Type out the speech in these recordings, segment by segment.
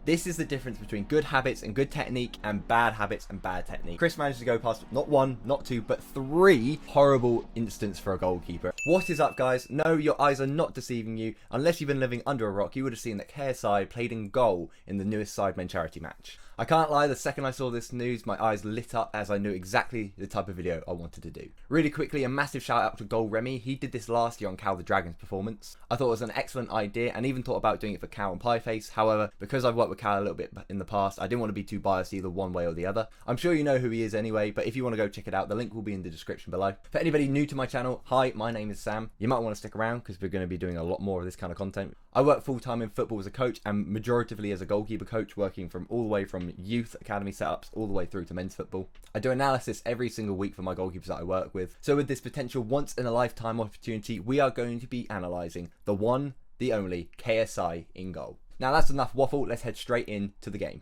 This is the difference between good habits and good technique and bad habits and bad technique. Chris managed to go past not one, not two, but 3 horrible incidents for a goalkeeper. What is up, guys? No, your eyes are not deceiving you. Unless you've been living under a rock, you would have seen that KSI played in goal in the newest Sidemen Charity Match. I can't lie, the second I saw this news, my eyes lit up as I knew exactly the type of video I wanted to do. Really quickly, a massive shout out to Goal Remy. He did this last year on Cal the Dragon's performance. I thought it was an excellent idea and even thought about doing it for Cal and Pieface. However, because I've worked with Cal a little bit in the past, I didn't want to be too biased either one way or the other. I'm sure you know who he is anyway, but if you want to go check it out, the link will be in the description below. For anybody new to my channel, hi, my name is Sam. You might want to stick around because we're going to be doing a lot more of this kind of content. I work full-time in football as a coach and majoritively as a goalkeeper coach, working from all the way from youth academy setups all the way through to men's football. I do analysis every single week for my goalkeepers that I work with. So with this potential once-in-a-lifetime opportunity, we are going to be analysing the one, the only KSI in goal. Now that's enough waffle, let's head straight into the game.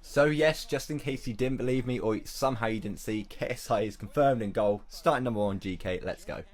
So yes, just in case you didn't believe me or somehow you didn't see, KSI is confirmed in goal. Starting number 1 GK, let's go.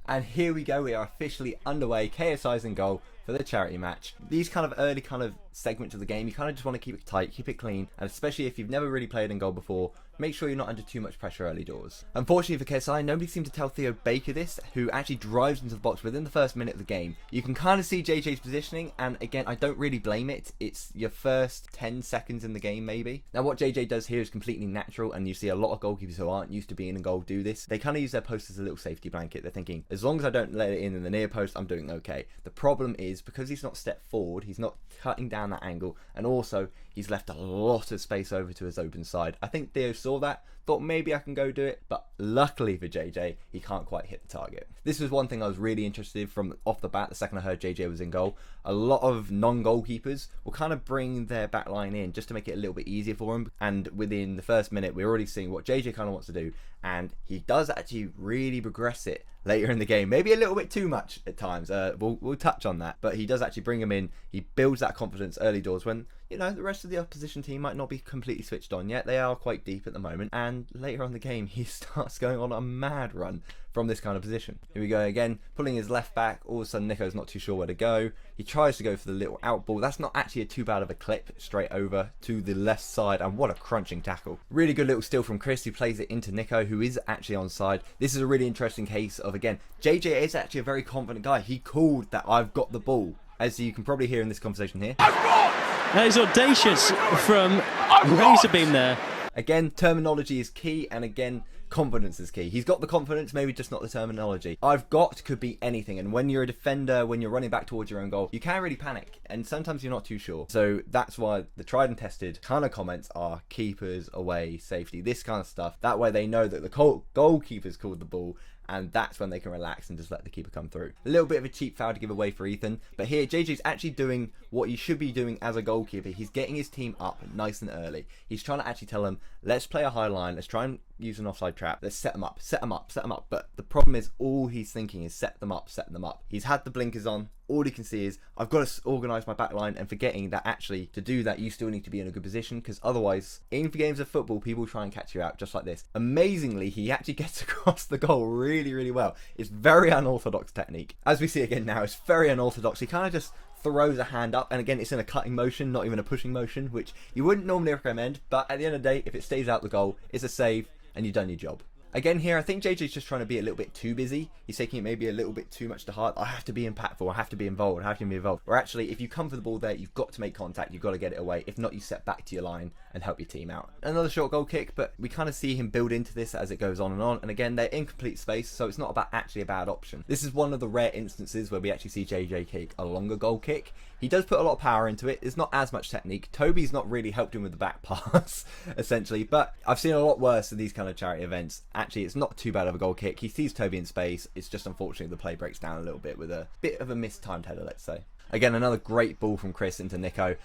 And here we go, we are officially underway. KSI's in goal for the charity match. These kind of early segments of the game, you kind of just want to keep it tight, keep it clean, and especially if you've never really played in goal before, make sure you're not under too much pressure early doors. Unfortunately for KSI, nobody seemed to tell Theo Baker this, who actually drives into the box within the first minute of the game. You can kind of see JJ's positioning, and again, I don't really blame it. It's your first 10 seconds in the game, maybe. Now, what JJ does here is completely natural, and you see a lot of goalkeepers who aren't used to being in goal do this. They kind of use their post as a little safety blanket. They're thinking, as long as I don't let it in the near post, I'm doing okay. The problem is, because he's not stepped forward, he's not cutting down that angle, and also he's left a lot of space over to his open side. I think Theo saw that, thought maybe I can go do it, but luckily for JJ, he can't quite hit the target. This was one thing I was really interested in from off the bat the second I heard JJ was in goal. A lot of non-goalkeepers will kind of bring their back line in just to make it a little bit easier for him, and within the first minute we're already seeing what JJ kind of wants to do, and he does actually really progress it later in the game, maybe a little bit too much at times. We'll touch on that, but he does actually bring him in. He builds that confidence early doors when, you know, the rest of the opposition team might not be completely switched on yet. They are quite deep at the moment, and later on in the game he starts going on a mad run from this kind of position. Here we go again, pulling his left back. All of a sudden Nico's not too sure where to go. He tries to go for the little out ball. That's not actually too bad of a clip, straight over to the left side, and what a crunching tackle. Really good little steal from Chris, who plays it into Nico, who is actually onside. This is a really interesting case of, again, JJ is actually a very confident guy. He called that I've got the ball, as you can probably hear in this conversation here. That is audacious from Razorbeam there. Again, terminology is key, and again, confidence is key. He's got the confidence, maybe just not the terminology. I've got could be anything, and when you're a defender, when you're running back towards your own goal, you can really panic, and sometimes you're not too sure. So that's why the tried and tested kind of comments are keepers away, safety, this kind of stuff. That way they know that the goalkeeper's called the ball, and that's when they can relax and just let the keeper come through. A little bit of a cheap foul to give away for Ethan, but here JJ's actually doing what he should be doing as a goalkeeper. He's getting his team up nice and early. He's trying to actually tell them, let's play a high line, let's try and use an offside trap, let's set them up, set them up, set them up. But the problem is, all he's thinking is set them up, set them up. He's had the blinkers on. All he can see is, I've got to organise my back line, and forgetting that actually to do that you still need to be in a good position, because otherwise in games of football people try and catch you out just like this. Amazingly, he actually gets across the goal really well. It's very unorthodox technique. As we see again now, it's very unorthodox. He kind of just throws a hand up, and again it's in a cutting motion, not even a pushing motion, which you wouldn't normally recommend, but at the end of the day, if it stays out the goal, it's a save and you've done your job. Again here, I think JJ's just trying to be a little bit too busy. He's taking it maybe a little bit too much to heart. I have to be impactful, I have to be involved, I have to be involved. Or actually, if you come for the ball there, you've got to make contact, you've got to get it away. If not, you set back to your line and help your team out. Another short goal kick, but we kind of see him build into this as it goes on. And again, they're in complete space, so it's not actually a bad option. This is one of the rare instances where we actually see JJ kick a longer goal kick. He does put a lot of power into it. It's not as much technique. Toby's not really helped him with the back pass, essentially. But I've seen a lot worse in these kind of charity events. Actually, it's not too bad of a goal kick. He sees Toby in space. It's just unfortunately the play breaks down a little bit with a bit of a mistimed header, let's say. Again, another great ball from Chris into Nico.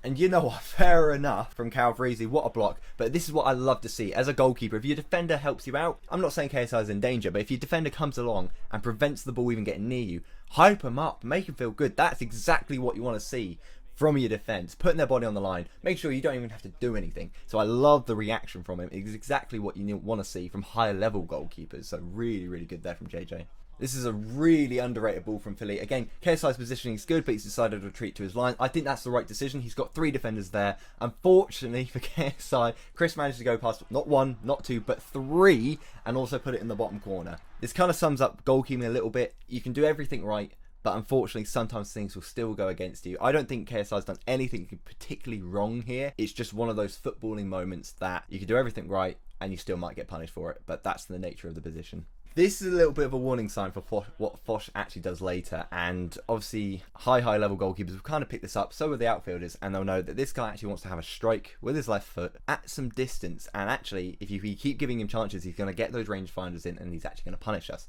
And you know what, fair enough from Calvarisi, what a block. But this is what I love to see. As a goalkeeper, if your defender helps you out, I'm not saying KSI is in danger, but if your defender comes along and prevents the ball even getting near you, hype him up, make him feel good. That's exactly what you want to see from your defence, putting their body on the line. Make sure you don't even have to do anything. So I love the reaction from him. It's exactly what you want to see from higher level goalkeepers. So really good there from JJ. This is a really underrated ball from Philly. Again, KSI's positioning is good, but he's decided to retreat to his line. I think that's the right decision. He's got 3 defenders there. Unfortunately for KSI, Chris managed to go past not 1, not 2, but 3, and also put it in the bottom corner. This kind of sums up goalkeeping a little bit. You can do everything right, but unfortunately sometimes things will still go against you. I don't think KSI's done anything particularly wrong here. It's just one of those footballing moments that you can do everything right and you still might get punished for it, but that's the nature of the position. This is a little bit of a warning sign for what Foch actually does later, and obviously high level goalkeepers will kind of pick this up, so will the outfielders, and they'll know that this guy actually wants to have a strike with his left foot at some distance, and actually if you keep giving him chances, he's going to get those rangefinders in and he's actually going to punish us.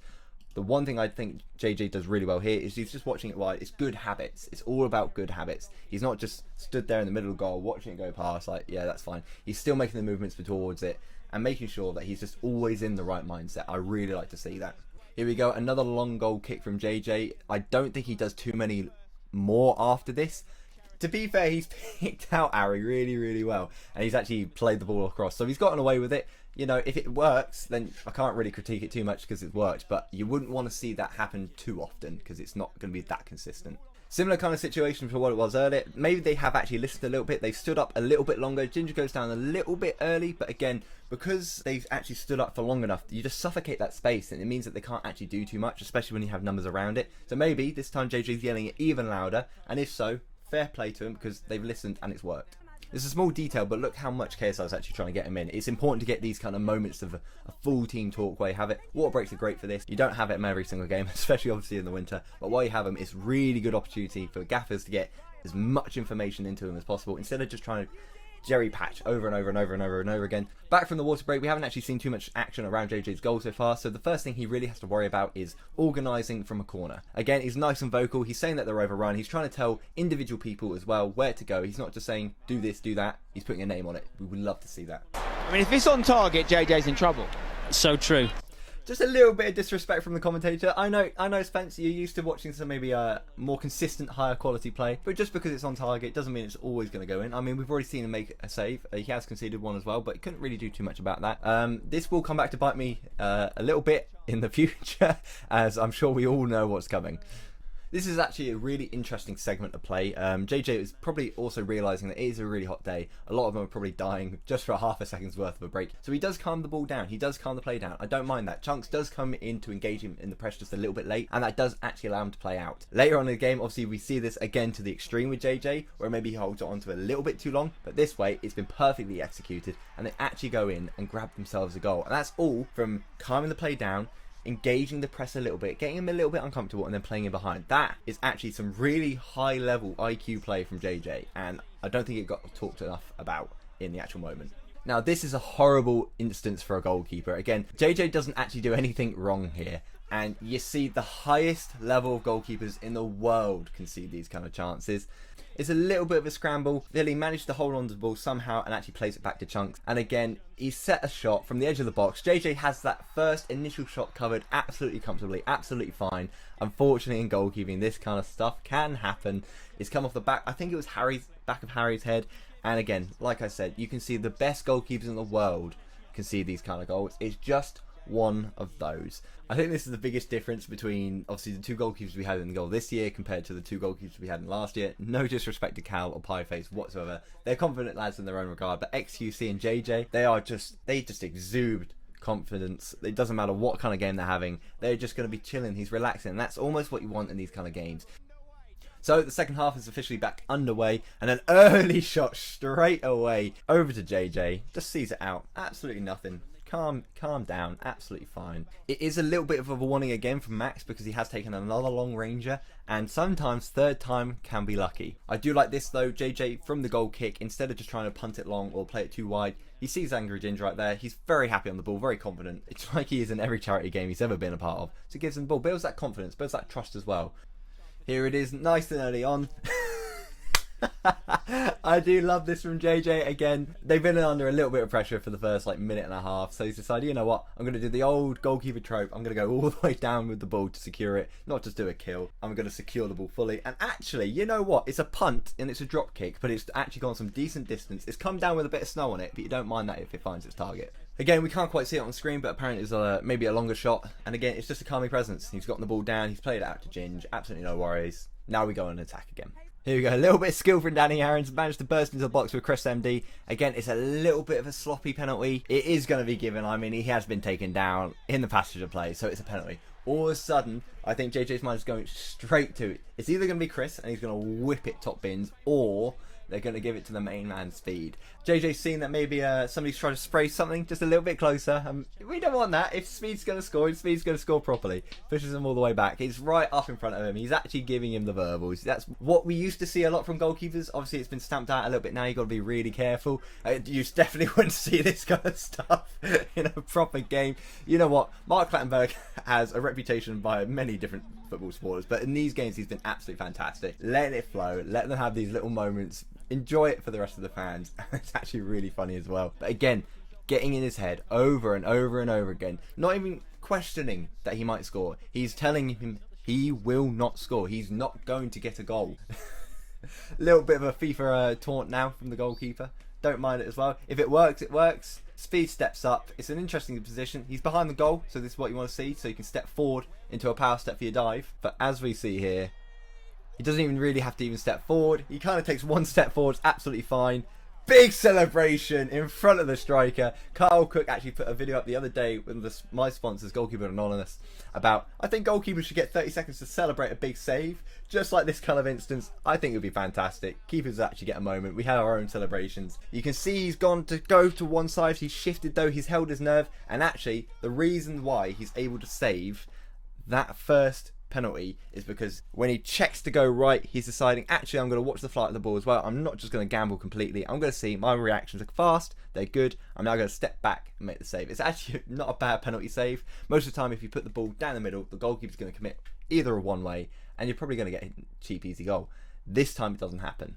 The one thing I think JJ does really well here is he's just watching it wide. It's good habits. It's all about good habits. He's not just stood there in the middle of the goal watching it go past like, yeah, that's fine. He's still making the movements towards it and making sure that he's just always in the right mindset. I really like to see that. Here we go, another long goal kick from JJ. I don't think he does too many more after this. To be fair, he's picked out Ari really well, and he's actually played the ball across, so he's gotten away with it. You know, if it works, then I can't really critique it too much because it worked, but you wouldn't want to see that happen too often because it's not going to be that consistent. Similar kind of situation to what it was earlier. Maybe they have actually listened a little bit. They've stood up a little bit longer. Ginger goes down a little bit early, but again, because they've actually stood up for long enough, you just suffocate that space, and it means that they can't actually do too much, especially when you have numbers around it. So maybe this time JJ's yelling it even louder, and if so, fair play to him because they've listened and it's worked. It's a small detail, but look how much KSI is actually trying to get him in. It's important to get these kind of moments of a full team talk where you have it. Water breaks are great for this. You don't have it in every single game, especially obviously in the winter. But while you have them, it's really good opportunity for gaffers to get as much information into them as possible instead of just trying to jerry patch over and over again. Back from the water break, we haven't actually seen too much action around JJ's goal so far, so the first thing he really has to worry about is organising from a corner. Again, he's nice and vocal, he's saying that they're overrun, he's trying to tell individual people as well where to go. He's not just saying, do this, do that, he's putting a name on it. We would love to see that. I mean, if it's on target, JJ's in trouble. So true. Just a little bit of disrespect from the commentator. I know, Spence, you're used to watching some maybe more consistent, higher quality play, but just because it's on target doesn't mean it's always going to go in. I mean, we've already seen him make a save. He has conceded one as well, but he couldn't really do too much about that. This will come back to bite me a little bit in the future, as I'm sure we all know what's coming. This is actually a really interesting segment of play. JJ is probably also realising that it is a really hot day. A lot of them are probably dying just for a half a second's worth of a break. So he does calm the ball down. He does calm the play down. I don't mind that. Chunks does come in to engage him in the press just a little bit late, and that does actually allow him to play out. Later on in the game, obviously, we see this again to the extreme with JJ, where maybe he holds it on to a little bit too long, but this way, it's been perfectly executed, and they actually go in and grab themselves a goal. And that's all from calming the play down, engaging the press a little bit, getting him a little bit uncomfortable, and then playing him behind. That is actually some really high level IQ play from JJ, and I don't think it got talked enough about in the actual moment. Now, this is a horrible instance for a goalkeeper. Again, JJ doesn't actually do anything wrong here, and you see the highest level of goalkeepers in the world concede these kind of chances. It's a little bit of a scramble. Philly managed to hold on to the ball somehow and actually plays it back to Chunks. And again, he set a shot from the edge of the box. JJ has that first initial shot covered absolutely comfortably, absolutely fine. Unfortunately, in goalkeeping, this kind of stuff can happen. It's come off the back. I think it was back of Harry's head. And again, like I said, you can see the best goalkeepers in the world concede these kind of goals. It's just one of those. I think this is the biggest difference between obviously the two goalkeepers we had in the goal this year compared to the two goalkeepers we had in last year. No disrespect to Cal or Pieface whatsoever. They're confident lads in their own regard, but XQC and JJ, they just exude confidence. It doesn't matter what kind of game they're having. They're just going to be chilling. He's relaxing. And that's almost what you want in these kind of games. So the second half is officially back underway, and an early shot straight away over to JJ. Just sees it out. Absolutely nothing. Calm down, absolutely fine. It is a little bit of a warning again from Max because he has taken another long ranger, and sometimes third time can be lucky. I do like this though. JJ from the goal kick, instead of just trying to punt it long or play it too wide, he sees Angry Ginger right there. He's very happy on the ball, very confident. It's like he is in every charity game he's ever been a part of. So gives him the ball, builds that confidence, builds that trust as well. Here it is, nice and early on. I do love this from JJ. Again, they've been under a little bit of pressure for the first minute and a half, so he's decided, you know what, I'm going to do the old goalkeeper trope. I'm going to go all the way down with the ball to secure it, not just do a kill. I'm going to secure the ball fully, and actually, you know what, it's a punt and it's a drop kick, but it's actually gone some decent distance. It's come down with a bit of snow on it, but you don't mind that if it finds its target. Again, we can't quite see it on screen, but apparently it's maybe a longer shot. And again, it's just a calming presence. He's gotten the ball down. He's played it out to Ginge. Absolutely no worries. Now we go on attack again. Here we go. A little bit of skill from Danny Aaron's. Managed to burst into the box with Chris MD. Again, it's a little bit of a sloppy penalty. It is going to be given. I mean, he has been taken down in the passage of play, so it's a penalty. All of a sudden, I think JJ's mind is going straight to it. It's either going to be Chris, and he's going to whip it top bins, or they're going to give it to the main man Speed. JJ's seen that maybe somebody's trying to spray something just a little bit closer. We don't want that. If Speed's going to score, Speed's going to score properly. Pushes him all the way back. He's right up in front of him. He's actually giving him the verbals. That's what we used to see a lot from goalkeepers. Obviously, it's been stamped out a little bit now. You've got to be really careful. You definitely wouldn't see this kind of stuff in a proper game. You know what? Mark Clattenburg has a reputation by many different football supporters, but in these games, he's been absolutely fantastic. Letting it flow. Letting them have these little moments. Enjoy it for the rest of the fans. It's actually really funny as well. But again, getting in his head over and over and over again. Not even questioning that he might score. He's telling him he will not score. He's not going to get a goal. Little bit of a FIFA taunt now from the goalkeeper. Don't mind it as well. If it works, it works. Speed steps up. It's an interesting position. He's behind the goal, so this is what you want to see. So you can step forward into a power step for your dive. But as we see here, he doesn't even really have to even step forward. He kind of takes one step forward. It's absolutely fine. Big celebration in front of the striker. Carl Cook actually put a video up the other day with my sponsors, Goalkeeper Anonymous, about I think goalkeepers should get 30 seconds to celebrate a big save. Just like this kind of instance, I think it would be fantastic. Keepers actually get a moment. We have our own celebrations. You can see he's gone to go to one side. He's shifted though. He's held his nerve. And actually, the reason why he's able to save that first penalty is because when he checks to go right, he's deciding, actually, I'm going to watch the flight of the ball as well. I'm not just going to gamble completely. I'm going to see my reactions are fast, they're good. I'm now going to step back and make the save. It's actually not a bad penalty save. Most of the time, if you put the ball down the middle, the goalkeeper's going to commit either a one way, and you're probably going to get a cheap, easy goal. This time, it doesn't happen.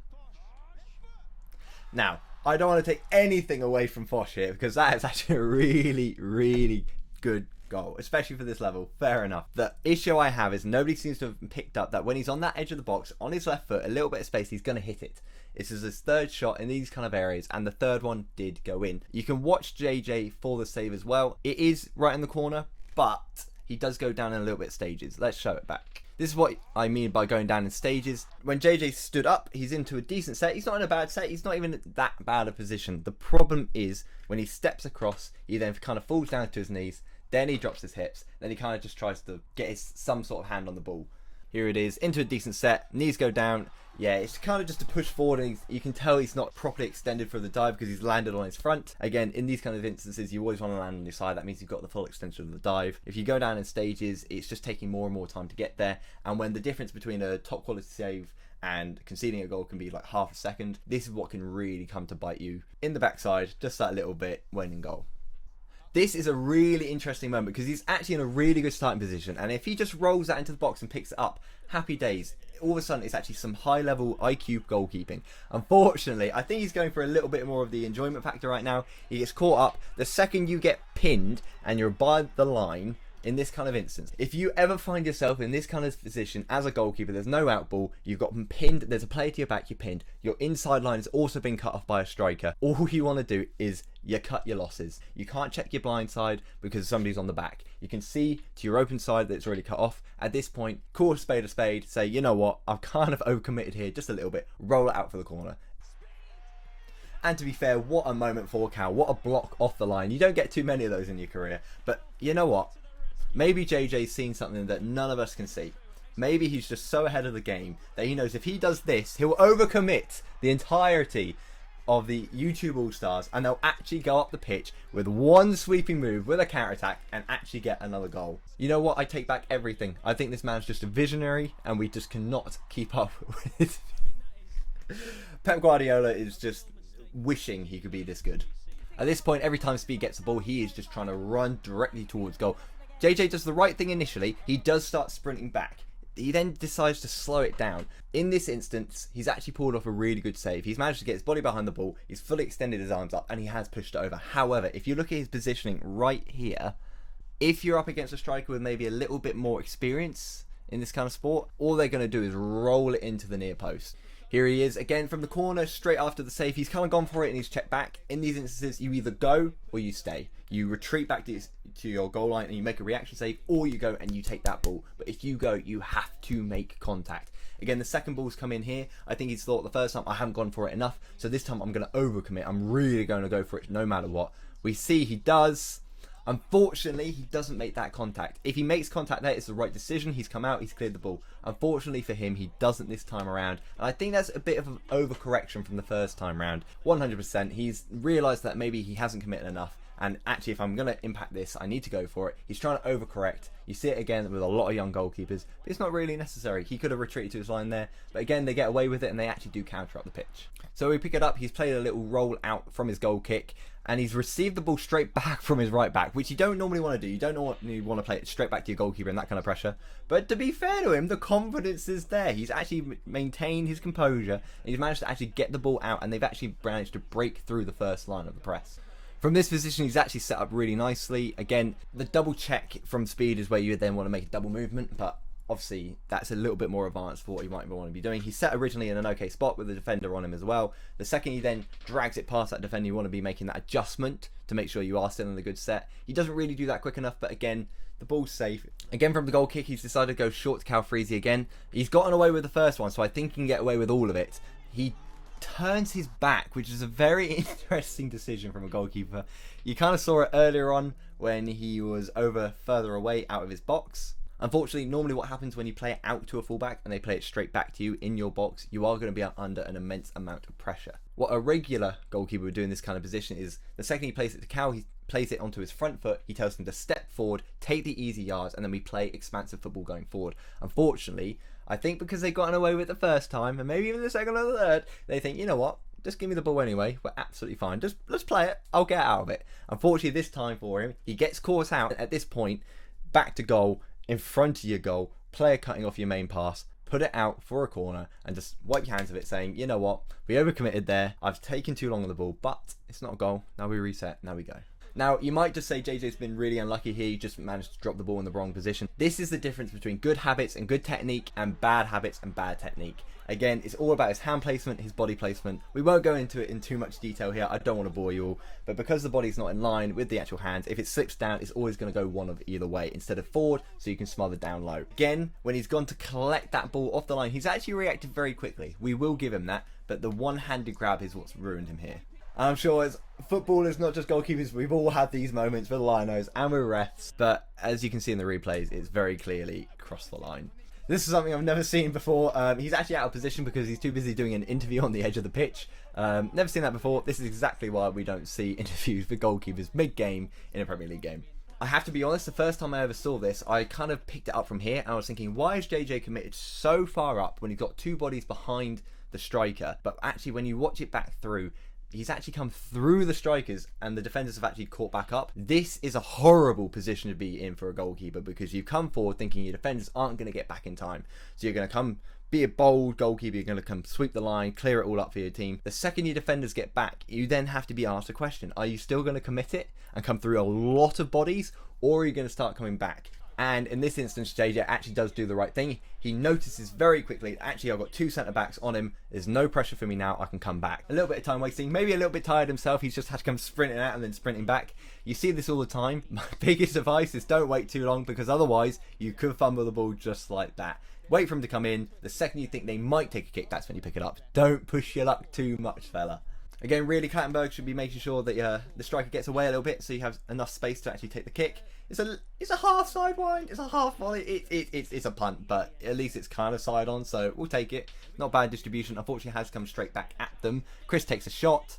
Now, I don't want to take anything away from Foch here, because that is actually a really, really good goal, especially for this level. Fair enough. The issue I have is nobody seems to have picked up that when he's on that edge of the box, on his left foot, a little bit of space, he's going to hit it. This is his third shot in these kind of areas, and the third one did go in. You can watch JJ for the save as well. It is right in the corner, but he does go down in a little bit of stages. Let's show it back. This is what I mean by going down in stages. When JJ stood up, he's into a decent set. He's not in a bad set. He's not even that bad a position. The problem is when he steps across, he then kind of falls down to his knees. Then he drops his hips. Then he kind of just tries to get some sort of hand on the ball. Here it is, into a decent set. Knees go down. Yeah, it's kind of just a push forward. And you can tell he's not properly extended for the dive because he's landed on his front. Again, in these kind of instances, you always want to land on your side. That means you've got the full extension of the dive. If you go down in stages, it's just taking more and more time to get there. And when the difference between a top quality save and conceding a goal can be like half a second, this is what can really come to bite you in the backside, just that little bit when in goal. This is a really interesting moment because he's actually in a really good starting position, and if he just rolls that into the box and picks it up, happy days. All of a sudden, it's actually some high-level IQ goalkeeping. Unfortunately, I think he's going for a little bit more of the enjoyment factor right now. He gets caught up. The second you get pinned and you're by the line, in this kind of instance, if you ever find yourself in this kind of position as a goalkeeper, there's no out ball, you've got pinned, there's a player to your back, you're pinned, your inside line has also been cut off by a striker. All you want to do is you cut your losses. You can't check your blind side because somebody's on the back. You can see to your open side that it's already cut off. At this point, call a spade, say, you know what, I've kind of overcommitted here just a little bit, roll it out for the corner. And to be fair, what a moment for Cal, what a block off the line. You don't get too many of those in your career, but you know what? Maybe JJ's seen something that none of us can see. Maybe he's just so ahead of the game that he knows if he does this, he'll overcommit the entirety of the YouTube All-Stars and they'll actually go up the pitch with one sweeping move with a counter-attack and actually get another goal. You know what? I take back everything. I think this man's just a visionary and we just cannot keep up with Pep Guardiola is just wishing he could be this good. At this point, every time Speed gets the ball, he is just trying to run directly towards goal. JJ does the right thing initially. He does start sprinting back. He then decides to slow it down. In this instance, he's actually pulled off a really good save. He's managed to get his body behind the ball. He's fully extended his arms up and he has pushed it over. However, if you look at his positioning right here, if you're up against a striker with maybe a little bit more experience in this kind of sport, all they're going to do is roll it into the near post. Here he is again from the corner, straight after the save. He's kind of gone for it and he's checked back. In these instances, you either go or you stay. You retreat back to your goal line and you make a reaction save, or you go and you take that ball. But if you go, you have to make contact. Again, the second ball's come in here. I think he's thought the first time I haven't gone for it enough, so this time I'm going to overcommit. I'm really going to go for it no matter what. We see he does. Unfortunately, he doesn't make that contact. If he makes contact there, it's the right decision. He's come out, he's cleared the ball. Unfortunately for him, he doesn't this time around. And I think that's a bit of an overcorrection from the first time round. 100%. He's realised that maybe he hasn't committed enough. And actually, if I'm going to impact this, I need to go for it. He's trying to overcorrect. You see it again with a lot of young goalkeepers. But it's not really necessary. He could have retreated to his line there. But again, they get away with it and they actually do counter up the pitch. So we pick it up. He's played a little roll out from his goal kick. And he's received the ball straight back from his right back, which you don't normally want to do. You don't normally want to play it straight back to your goalkeeper in that kind of pressure. But to be fair to him, the confidence is there. He's actually maintained his composure. And he's managed to actually get the ball out. And they've actually managed to break through the first line of the press. From this position, he's actually set up really nicely. Again, the double check from speed is where you then want to make a double movement, but obviously that's a little bit more advanced for what you might want to be doing. He's set originally in an okay spot with the defender on him as well. The second he then drags it past that defender, you want to be making that adjustment to make sure you are still in a good set. He doesn't really do that quick enough, but again, the ball's safe. Again, from the goal kick, he's decided to go short to Calfreezy again. He's gotten away with the first one, so I think he can get away with all of it. He turns his back, which is a very interesting decision from a goalkeeper. You kind of saw it earlier on when he was over further away out of his box. Unfortunately, normally what happens when you play it out to a fullback and they play it straight back to you in your box, you are going to be under an immense amount of pressure. What a regular goalkeeper would do in this kind of position is the second he plays it to Cal, he plays it onto his front foot, he tells him to step forward, take the easy yards, and then we play expansive football going forward. Unfortunately, I think because they've gotten away with it the first time, and maybe even the second or the third, they think, you know what, just give me the ball anyway, we're absolutely fine, just let's play it, I'll get out of it. Unfortunately, this time for him, he gets caught out. At this point, back to goal, in front of your goal, player cutting off your main pass, put it out for a corner and just wipe your hands of it, saying, you know what, we overcommitted there, I've taken too long on the ball, but it's not a goal, now we reset, now we go. Now, you might just say JJ's been really unlucky here, he just managed to drop the ball in the wrong position. This is the difference between good habits and good technique and bad habits and bad technique. Again, it's all about his hand placement, his body placement. We won't go into it in too much detail here, I don't want to bore you all, but because the body's not in line with the actual hands, if it slips down, it's always going to go one of either way, instead of forward, so you can smother down low. Again, when he's gone to collect that ball off the line, he's actually reacted very quickly. We will give him that, but the one-handed grab is what's ruined him here. I'm sure as footballers, not just goalkeepers, we've all had these moments with linos and with refs, but as you can see in the replays, it's very clearly crossed the line. This is something I've never seen before. He's actually out of position because he's too busy doing an interview on the edge of the pitch. Never seen that before. This is exactly why we don't see interviews with goalkeepers mid-game in a Premier League game. I have to be honest, the first time I ever saw this, I kind of picked it up from here and I was thinking, why is JJ committed so far up when he's got two bodies behind the striker? But actually, when you watch it back through, he's actually come through the strikers and the defenders have actually caught back up. This is a horrible position to be in for a goalkeeper because you've come forward thinking your defenders aren't going to get back in time. So you're going to come be a bold goalkeeper, you're going to come sweep the line, clear it all up for your team. The second your defenders get back, you then have to be asked a question. Are you still going to commit it and come through a lot of bodies, or are you going to start coming back? And in this instance, JJ actually does do the right thing. He notices very quickly, actually I've got two centre-backs on him, there's no pressure for me now, I can come back. A little bit of time wasting, maybe a little bit tired himself, he's just had to come sprinting out and then sprinting back. You see this all the time. My biggest advice is don't wait too long, because otherwise you could fumble the ball just like that. Wait for him to come in, the second you think they might take a kick, that's when you pick it up. Don't push your luck too much, fella. Again, really, Clattenburg should be making sure that the striker gets away a little bit so you have enough space to actually take the kick. It's a half sidewind, it's a half volley, it's a punt, but at least it's kind of side on, so we'll take it. Not bad distribution, unfortunately has come straight back at them. Chris takes a shot,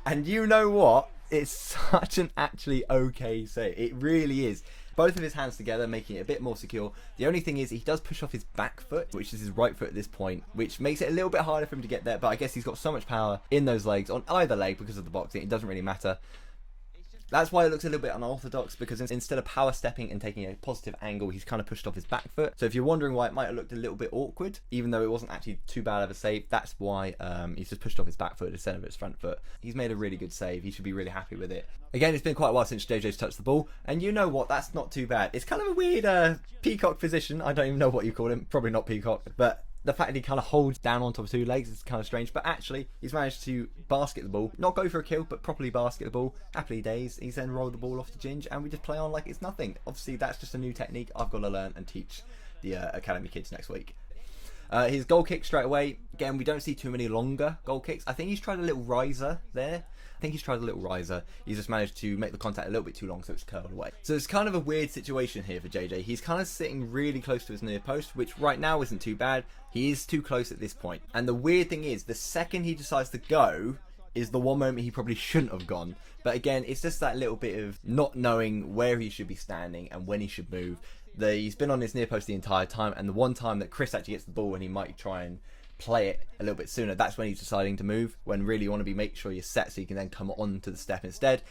and you know what? It's such an actually okay save. It really is. Both of his hands together, making it a bit more secure. The only thing is he does push off his back foot, which is his right foot at this point, which makes it a little bit harder for him to get there, but I guess he's got so much power in those legs, on either leg because of the boxing, it doesn't really matter. That's why it looks a little bit unorthodox, because instead of power stepping and taking a positive angle, he's kind of pushed off his back foot. So if you're wondering why it might have looked a little bit awkward, even though it wasn't actually too bad of a save, that's why he's just pushed off his back foot instead of his front foot. He's made a really good save. He should be really happy with it. Again, it's been quite a while since JJ's touched the ball, and you know what? That's not too bad. It's kind of a weird peacock position. I don't even know what you call him. Probably not peacock, but the fact that he kind of holds down on top of two legs is kind of strange, but actually he's managed to basket the ball, not go for a kill, but properly basket the ball. Happily days, he's then rolled the ball off to Ginge, and we just play on like it's nothing. Obviously that's just a new technique I've got to learn and teach the academy kids next week. His goal kick straight away, again, we don't see too many longer goal kicks. I think he's tried a little riser there. He's just managed to make the contact a little bit too long, so it's curled away. So it's kind of a weird situation here for JJ. He's kind of sitting really close to his near post, which right now isn't too bad. He is too close at this point. And the weird thing is, the second he decides to go is the one moment he probably shouldn't have gone. But again, it's just that little bit of not knowing where he should be standing and when he should move. He's been on his near post the entire time, and the one time that Chris actually gets the ball and he might try and play it a little bit sooner, that's when he's deciding to move, when really you want to be make sure you're set so you can then come on to the step instead.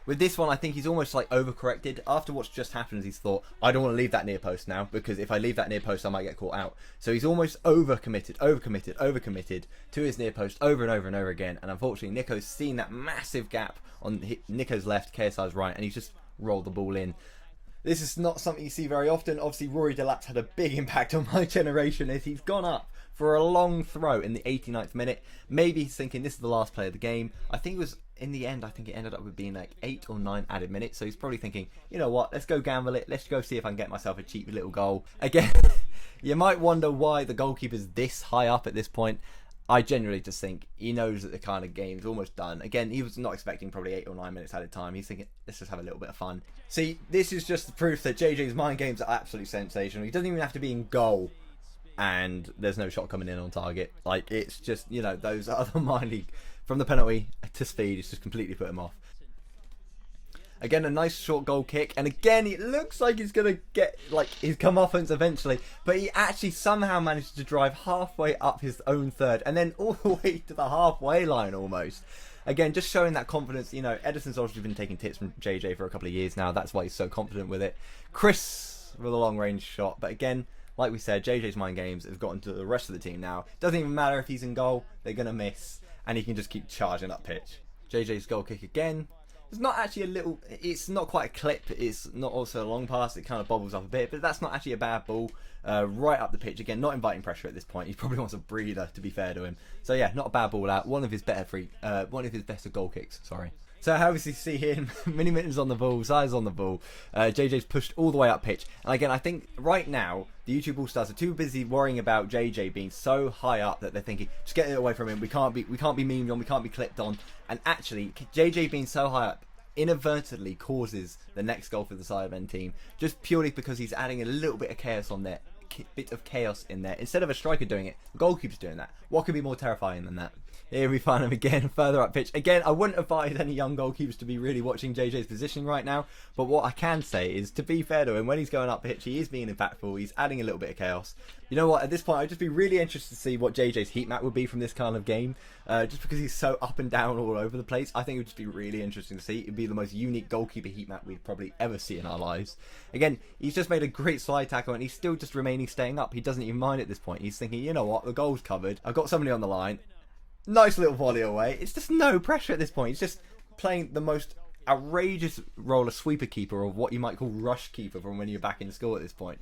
With this one, I think he's almost like overcorrected. After what's just happened, he's thought, I don't want to leave that near post now, because if I leave that near post, I might get caught out. So he's almost overcommitted to his near post over and over and over again. And unfortunately, Nico's seen that massive gap on Nico's left, KSI's right, and he's just rolled the ball in. This is not something you see very often. Obviously, Rory Delap's had a big impact on my generation as he's gone up for a long throw in the 89th minute. Maybe he's thinking this is the last play of the game. I think it was, in the end, I think it ended up with being like 8 or 9 added minutes. So he's probably thinking, you know what, let's go gamble it. Let's go see if I can get myself a cheap little goal. Again, you might wonder why the goalkeeper's this high up at this point. I genuinely just think he knows that the kind of game's almost done. Again, he was not expecting probably 8 or 9 minutes at a time. He's thinking, let's just have a little bit of fun. See, this is just the proof that JJ's mind games are absolutely sensational. He doesn't even have to be in goal and there's no shot coming in on target. Like, it's just, you know, those other mind league from the penalty to speed, it's just completely put him off. Again, a nice short goal kick, and again, it looks like he's going to get like his comeuppance eventually, but he actually somehow managed to drive halfway up his own third, and then all the way to the halfway line almost. Again, just showing that confidence. You know, Edison's obviously been taking tips from JJ for a couple of years now, that's why he's so confident with it. Chris with a long range shot, but again, like we said, JJ's mind games have gotten to the rest of the team now. Doesn't even matter if he's in goal, they're going to miss, and he can just keep charging up pitch. JJ's goal kick again. It's not actually a little, it's not quite a clip, it's not also a long pass, it kind of bobbles up a bit, but that's not actually a bad ball. Right up the pitch, again, not inviting pressure at this point. He probably wants a breather, to be fair to him. So yeah, not a bad ball out. One of his better goal kicks, sorry. So how does he see here? Mini Mittens on the ball, size on the ball. JJ's pushed all the way up pitch. And again, I think right now, the YouTube All-Stars are too busy worrying about JJ being so high up that they're thinking, just get it away from him. We can't be memed on, we can't be clipped on. And actually, JJ being so high up inadvertently causes the next goal for the Sidemen team, just purely because he's adding a little bit of chaos on there. Bit of chaos in there. Instead of a striker doing it, the goalkeeper's doing that. What could be more terrifying than that? Here we find him again, further up pitch. Again, I wouldn't advise any young goalkeepers to be really watching JJ's positioning right now, but what I can say is, to be fair to him, when he's going up pitch, he is being impactful, he's adding a little bit of chaos. You know what, at this point, I'd just be really interested to see what JJ's heat map would be from this kind of game, just because he's so up and down all over the place. I think it would just be really interesting to see. It'd be the most unique goalkeeper heat map we'd probably ever see in our lives. Again, he's just made a great slide tackle, and he's still just remaining staying up. He doesn't even mind at this point. He's thinking, you know what, the goal's covered, I've got somebody on the line. Nice little volley away. It's just no pressure at this point. He's just playing the most outrageous role of sweeper keeper, or what you might call rush keeper from when you're back in school at this point.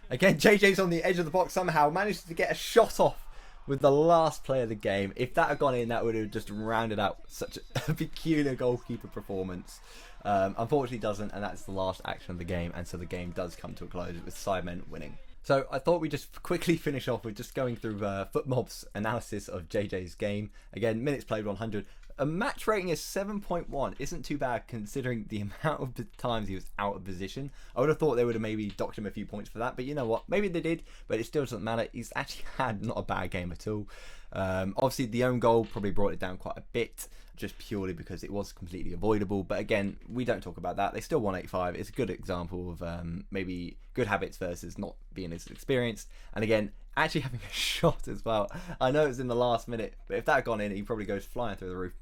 Again, JJ's on the edge of the box, somehow managed to get a shot off with the last play of the game. If that had gone in, that would have just rounded out such a peculiar goalkeeper performance. Unfortunately doesn't, and that's the last action of the game, and so the game does come to a close with Sidemen winning. So I thought we'd just quickly finish off with just going through FootMob's analysis of JJ's game. Again, minutes played 100. A match rating is 7.1. Isn't too bad considering the amount of times he was out of position. I would have thought they would have maybe docked him a few points for that, but you know what? Maybe they did, but it still doesn't matter. He's actually had not a bad game at all. Obviously, the own goal probably brought it down quite a bit, just purely because it was completely avoidable. But again, we don't talk about that. They still won 85. It's a good example of maybe good habits versus not being as experienced. And again, actually having a shot as well. I know it's in the last minute, but if that had gone in, he probably goes flying through the roof.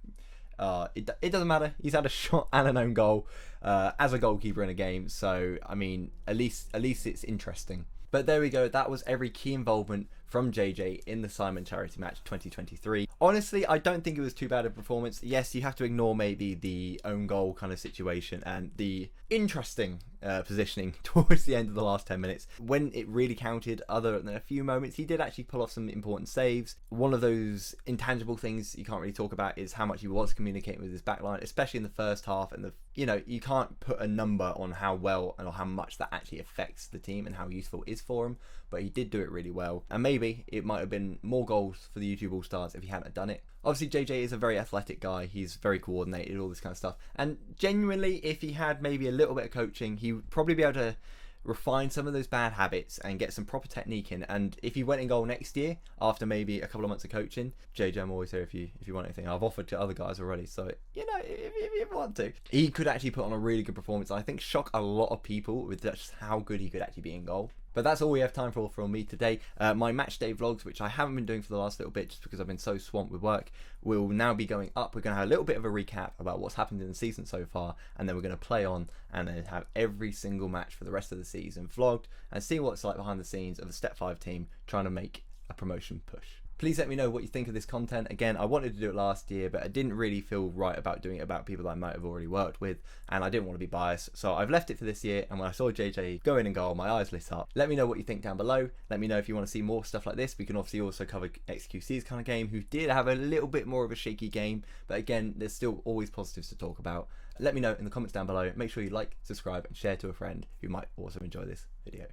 It doesn't matter. He's had a shot and an own goal as a goalkeeper in a game. So I mean, at least it's interesting. But there we go. That was every key involvement from JJ in the Sidemen Charity Match 2023. Honestly, I don't think it was too bad a performance. Yes, you have to ignore maybe the own goal kind of situation and the interesting positioning towards the end of the last 10 minutes. When it really counted, other than a few moments, he did actually pull off some important saves. One of those intangible things you can't really talk about is how much he was communicating with his backline, especially in the first half. And you can't put a number on how well and how much that actually affects the team and how useful it is for him, but he did do it really well. And maybe it might have been more goals for the YouTube All-Stars if he hadn't done it. Obviously, JJ is a very athletic guy. He's very coordinated, all this kind of stuff. And genuinely, if he had maybe a little bit of coaching, he would probably be able to refine some of those bad habits and get some proper technique in. And if he went in goal next year, after maybe a couple of months of coaching, JJ, I'm always here if you want anything. I've offered to other guys already, so if you want to, he could actually put on a really good performance. I think shock a lot of people with just how good he could actually be in goal. But that's all we have time for from me today. My match day vlogs, which I haven't been doing for the last little bit just because I've been so swamped with work, will now be going up. We're going to have a little bit of a recap about what's happened in the season so far, and then we're going to play on and then have every single match for the rest of the season vlogged and see what it's like behind the scenes of the Step 5 team trying to make a promotion push. Please let me know what you think of this content. Again, I wanted to do it last year, but I didn't really feel right about doing it about people that I might have already worked with, and I didn't want to be biased, so I've left it for this year. And when I saw JJ go in and goal, my eyes lit up. Let me know what you think down below. Let me know if you want to see more stuff like this. We can obviously also cover XQC's kind of game, who did have a little bit more of a shaky game, but again, there's still always positives to talk about. Let me know in the comments down below. Make sure you like, subscribe, and share to a friend who might also enjoy this video.